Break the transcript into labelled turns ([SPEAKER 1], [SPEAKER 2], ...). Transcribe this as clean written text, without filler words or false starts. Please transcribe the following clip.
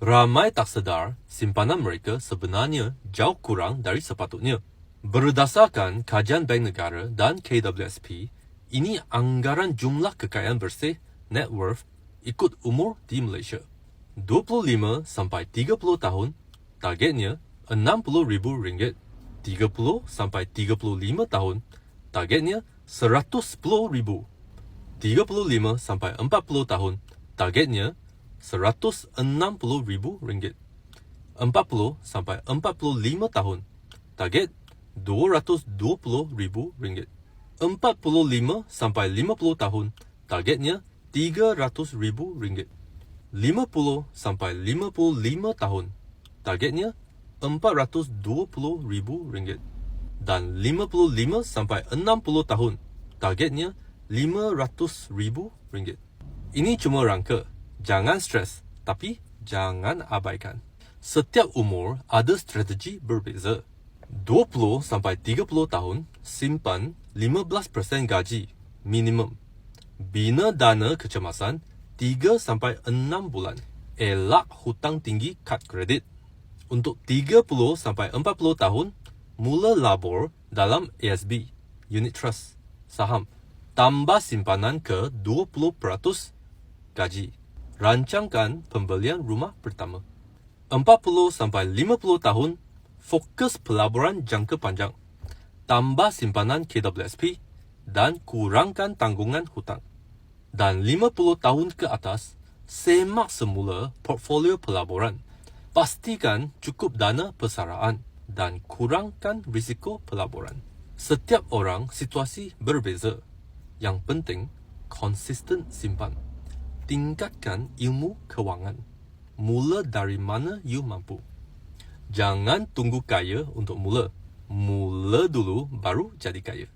[SPEAKER 1] Ramai tak sedar simpanan mereka sebenarnya jauh kurang dari sepatutnya. Berdasarkan kajian Bank Negara dan KWSP, ini anggaran jumlah kekayaan bersih net worth ikut umur di Malaysia. 25 sampai 30 tahun, targetnya RM60,000. 30 sampai 35 tahun, targetnya RM110,000. 35 sampai 40 tahun, targetnya RM160,000. 40 sampai 45 tahun, target RM220,000. 45 sampai 50 tahun, targetnya RM300,000. 50 sampai 55 tahun, targetnya RM420,000. Dan 55 sampai 60 tahun, targetnya RM500,000. Ini cuma rangka. Jangan stres, tapi jangan abaikan. Setiap umur ada strategi berbeza. 20 sampai 30 tahun, simpan 15% gaji minimum. Bina dana kecemasan 3 sampai 6 bulan. Elak hutang tinggi kad kredit. Untuk 30 sampai 40 tahun, mula labur dalam ASB, unit trust, saham. Tambah simpanan ke 20% gaji. Rancangkan pembelian rumah pertama. 40 sampai 50 tahun, fokus pelaburan jangka panjang. Tambah simpanan KWSP dan kurangkan tanggungan hutang. Dan 50 tahun ke atas, semak semula portfolio pelaburan. Pastikan cukup dana persaraan dan kurangkan risiko pelaburan. Setiap orang situasi berbeza. Yang penting, konsisten simpan. Tingkatkan ilmu kewangan. Mula dari mana you mampu. Jangan tunggu kaya untuk mula. Mula dulu baru jadi kaya.